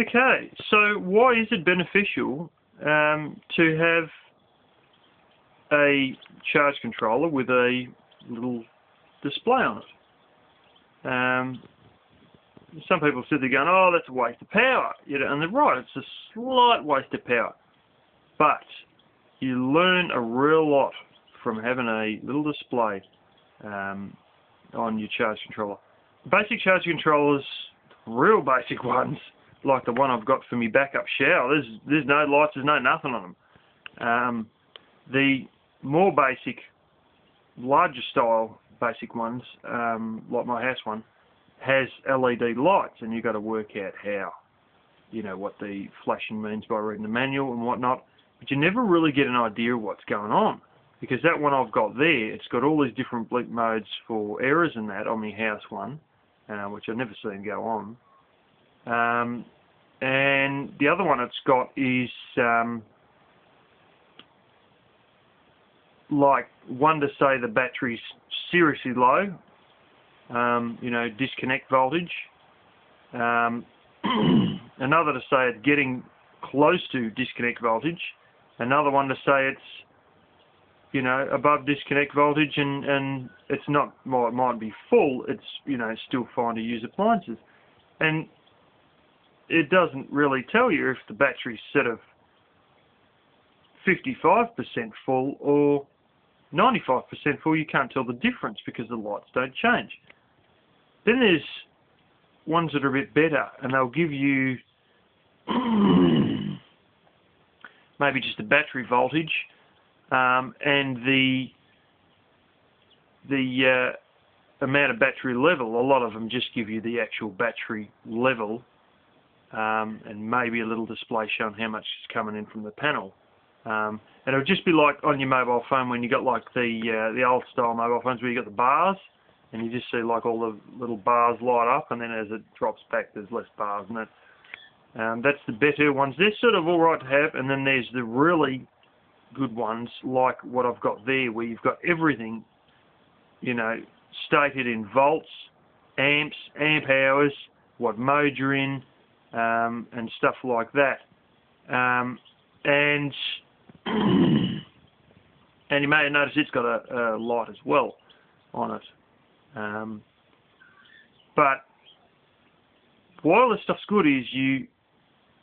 Okay, so why is it beneficial to have a charge controller with a little display on it? Some people sit there going, oh, that's a waste of power. And they're right, it's a slight waste of power. But you learn a real lot from having a little display on your charge controller. Basic charge controllers, real basic ones, like the one I've got for my backup shower, there's no lights, there's no nothing on them. The more basic, larger style basic ones, like my house one, has LED lights, and you've got to work out how, what the flashing means by reading the manual and whatnot. But you never really get an idea of what's going on, because that one I've got there, it's got all these different blink modes for errors and that on my house one, which I've never seen go on. And the other one it's got is like one to say the battery's seriously low, disconnect voltage. Another to say it's getting close to disconnect voltage. Another one to say it's, above disconnect voltage and it's not, well, it might be full, it's, still fine to use appliances. And it doesn't really tell you if the battery's set of 55% full or 95% full. You can't tell the difference because the lights don't change. Then there's ones that are a bit better, and they'll give you maybe just the battery voltage and the amount of battery level. A lot of them just give you the actual battery level and maybe a little display showing how much is coming in from the panel. And it'll just be like on your mobile phone when you got like the old style mobile phones where you got the bars, and you just see like all the little bars light up, and then as it drops back there's less bars, and that's the better ones. They're sort of alright to have, and then there's the really good ones like what I've got there, where you've got everything, stated in volts, amps, amp hours, what mode you're in, and stuff like that. And you may have noticed it's got a light as well on it. But why all this stuff's good is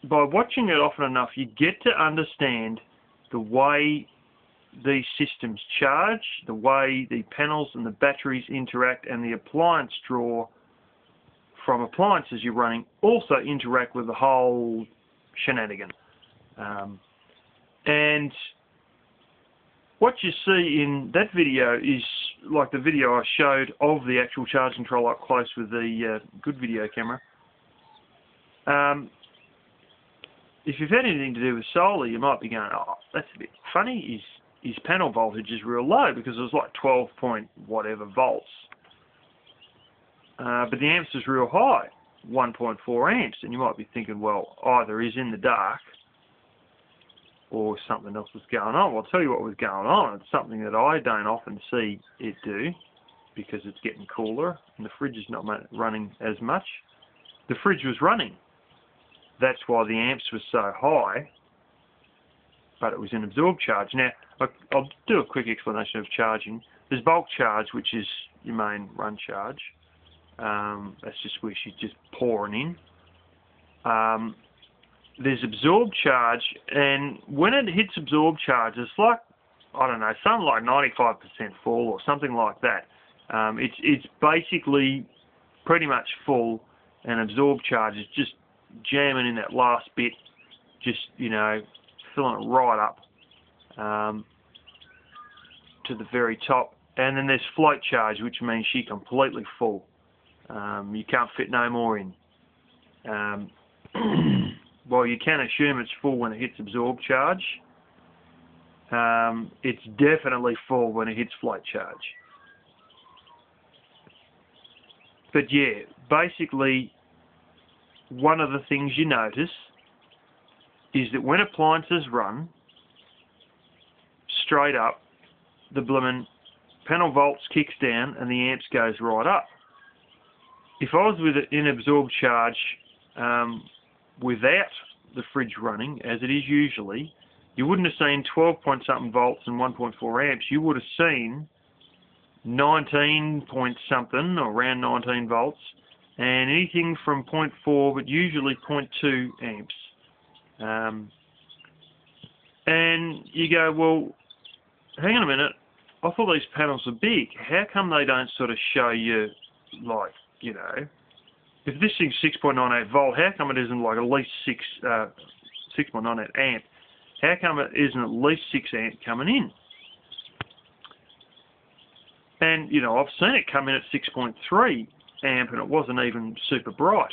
by watching it often enough, you get to understand the way these systems charge, the way the panels and the batteries interact, and the appliance draw from appliances you're running also interact with the whole shenanigan. And what you see in that video is like the video I showed of the actual charge controller up close with the good video camera. If you've had anything to do with solar, you might be going, oh, that's a bit funny. His panel voltage is real low because it was like 12 point whatever volts. But the amps is real high, 1.4 amps. And you might be thinking, well, either he's in the dark or something else was going on. Well, I'll tell you what was going on. It's something that I don't often see it do because it's getting cooler and the fridge is not running as much. The fridge was running. That's why the amps were so high, but it was in absorbed charge. Now, I'll do a quick explanation of charging. There's bulk charge, which is your main run charge. That's just where she's just pouring in. There's absorbed charge, and when it hits absorbed charge, it's like, I don't know, something like 95% full or something like that. It's basically pretty much full, and absorbed charge is just jamming in that last bit, just, filling it right up to the very top. And then there's float charge, which means she's completely full. You can't fit no more in. Well, you can assume it's full when it hits absorb charge. It's definitely full when it hits float charge. But yeah, basically, one of the things you notice is that when appliances run, straight up, the blooming panel volts kicks down and the amps goes right up. If I was with it in absorbed charge, without the fridge running, as it is usually, you wouldn't have seen 12 point something volts and 1.4 amps. You would have seen 19 point something, or around 19 volts, and anything from 0.4, but usually 0.2 amps. And you go, well, hang on a minute, I thought these panels are big. How come they don't sort of show you, like, you know, if this thing's 6.98 volt, how come it isn't like at least 6.98 amp? How come it isn't at least 6 amp coming in? And, you know, I've seen it come in at 6.3 amp and it wasn't even super bright.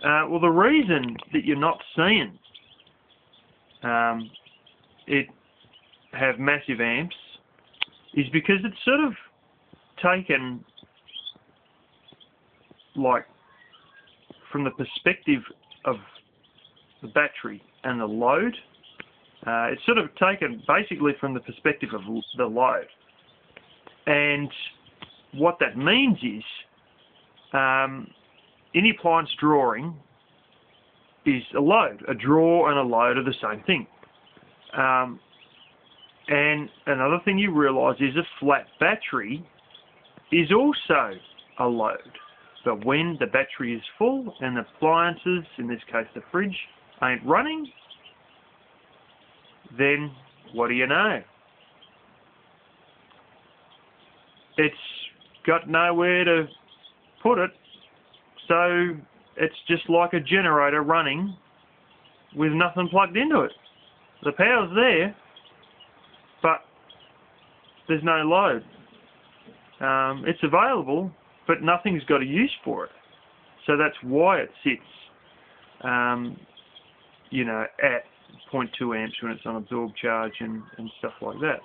Well, the reason that you're not seeing it have massive amps is because it's sort of taken, like, from the perspective of the battery and the load. It's sort of taken basically from the perspective of the load. And what that means is, any appliance drawing is a load. A draw and a load are the same thing. And another thing you realise is a flat battery is also a load. But when the battery is full and the appliances, in this case the fridge, ain't running, then what do you know? It's got nowhere to put it, so it's just like a generator running with nothing plugged into it. The power's there, but there's no load. It's available, but nothing's got a use for it. So that's why it sits, you know, at 0.2 amps when it's on absorbed charge and stuff like that.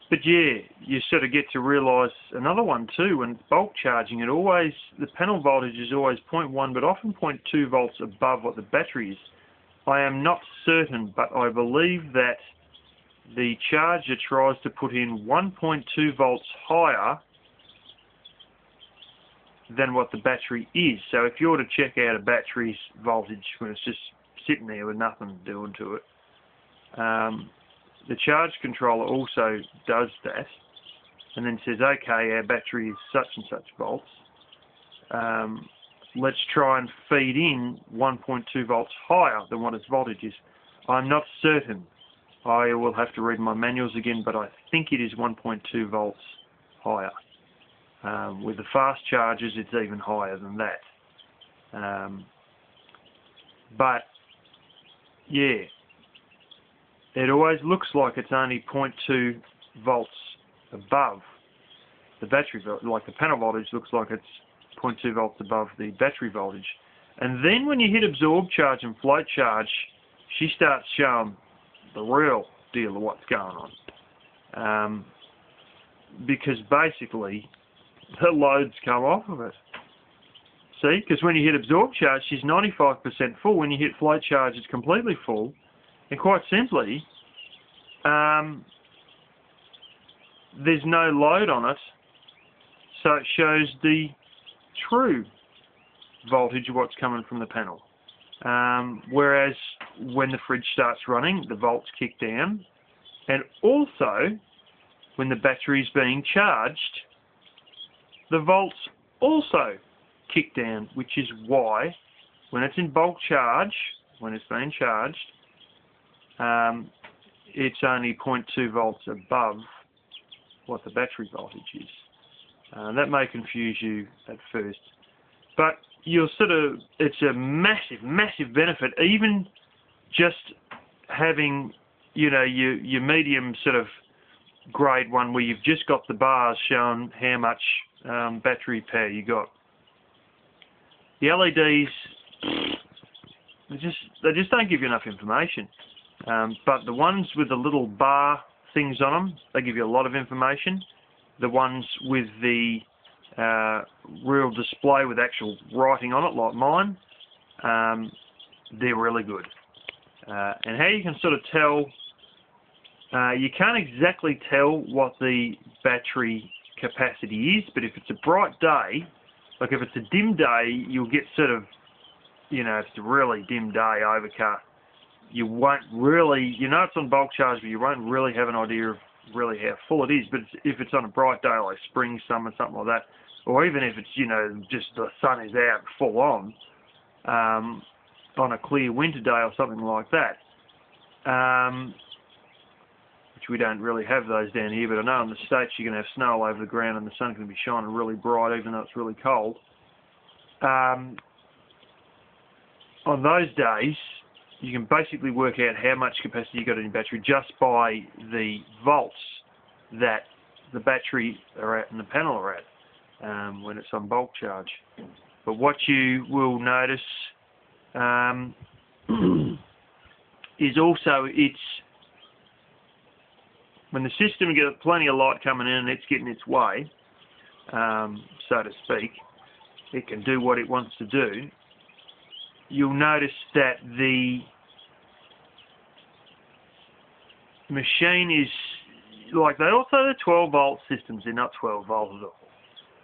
But yeah, you sort of get to realise another one too. When bulk charging, the panel voltage is always 0.1, but often 0.2 volts above what the battery is. I am not certain, but I believe that the charger tries to put in 1.2 volts higher than what the battery is. So if you were to check out a battery's voltage when it's just sitting there with nothing doing to it, the charge controller also does that and then says, okay, our battery is such and such volts. Let's try and feed in 1.2 volts higher than what its voltage is. I'm not certain. I will have to read my manuals again, but I think it is 1.2 volts higher. With the fast chargers, it's even higher than that. But, yeah, it always looks like it's only 0.2 volts above the battery voltage. Like the panel voltage looks like it's 0.2 volts above the battery voltage. And then when you hit absorb charge and float charge, she starts showing the real deal of what's going on. Because basically, the loads come off of it. See, because when you hit absorb charge, she's 95% full. When you hit float charge, it's completely full. And quite simply, there's no load on it, so it shows the true voltage of what's coming from the panel. Whereas when the fridge starts running, the volts kick down, and also when the battery's being charged, the volts also kick down, which is why when it's in bulk charge, when it's being charged, it's only 0.2 volts above what the battery voltage is. That may confuse you at first, but you'll it's a massive, massive benefit, even just having, you know, your medium sort of grade one where you've just got the bars showing how much battery power you got. The LEDs, they just don't give you enough information. But the ones with the little bar things on them, they give you a lot of information. The ones with the real display with actual writing on it, like mine, they're really good. And how you can sort of tell, you can't exactly tell what the battery capacity is, but if it's a bright day Like if it's a dim day, you'll get sort of, you know, if it's a really dim day, overcast, you won't really, you know it's on bulk charge, but you won't really have an idea of really how full it is. But if it's on a bright day like spring, summer, something like that, or even if it's, you know, just the sun is out full on a clear winter day or something like that, which we don't really have those down here, but I know in the States you can have snow all over the ground and the sun can be shining really bright even though it's really cold. On those days, you can basically work out how much capacity you got in your battery just by the volts that the battery are at and the panel are at when it's on bulk charge. But what you will notice is also when the system gets plenty of light coming in and it's getting its way, so to speak, it can do what it wants to do. You'll notice that the machine is, like they also are 12 volt systems, they're not 12 volts at all.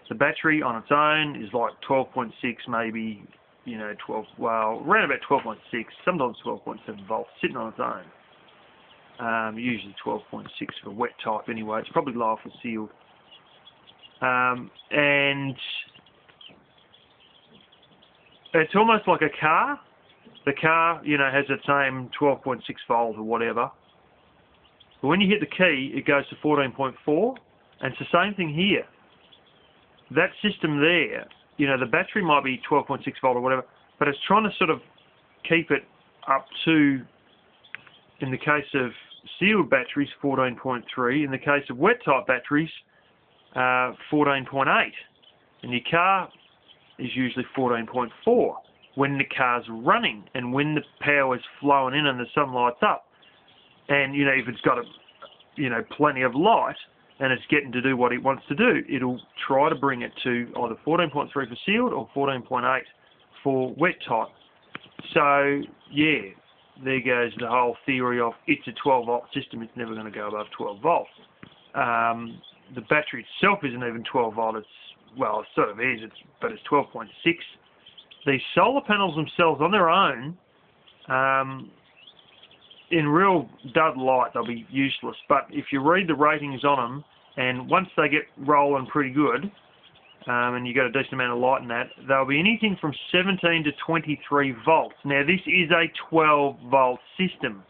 The battery on its own is like 12.6, maybe, you know, 12, well, around about 12.6, sometimes 12.7 volts, sitting on its own. Usually 12.6 for wet type anyway, it's probably lower for sealed. And it's almost like a car. The car, you know, has its same 12.6 volt or whatever. But when you hit the key, it goes to 14.4, and it's the same thing here. That system there, you know, the battery might be 12.6 volt or whatever, but it's trying to sort of keep it up to, in the case of sealed batteries, 14.3. In the case of wet type batteries, 14.8. And your car is usually 14.4 when the car's running and when the power's flowing in and the sun lights up. And, you know, if it's got, you know, plenty of light and it's getting to do what it wants to do, it'll try to bring it to either 14.3 for sealed or 14.8 for wet type. So, yeah, there goes the whole theory of it's a 12 volt system, it's never going to go above 12 volts. The battery itself isn't even 12 volt, it's, well, it sort of is, but it's 12.6. These solar panels themselves on their own, in real dud light, they'll be useless. But if you read the ratings on them, and once they get rolling pretty good, and you got a decent amount of light in that, they'll be anything from 17 to 23 volts. Now, this is a 12 volt system.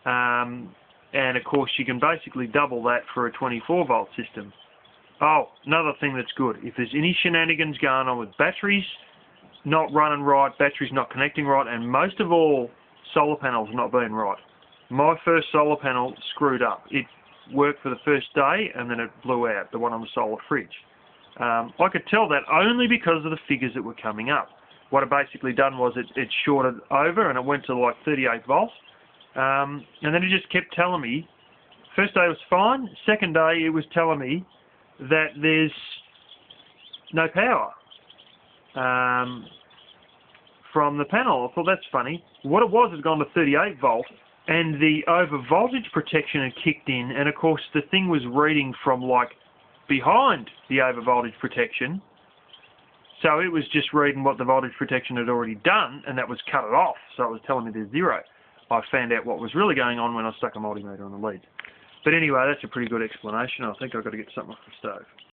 And of course, you can basically double that for a 24 volt system. Oh, another thing that's good. If there's any shenanigans going on with batteries not running right, batteries not connecting right, and most of all, solar panels not being right. My first solar panel screwed up. It worked for the first day and then it blew out, the one on the solar fridge. I could tell that only because of the figures that were coming up. What it basically done was it shorted over and it went to like 38 volts. And then it just kept telling me, first day was fine, second day it was telling me that there's no power from the panel. I thought that's funny. What it was had gone to 38 volt and the over voltage protection had kicked in, and of course the thing was reading from like behind the over voltage protection, so it was just reading what the voltage protection had already done, and that was cut it off, so it was telling me there's zero. I found out what was really going on when I stuck a multimeter on the lead. But anyway, that's a pretty good explanation. I think I've got to get something off the stove.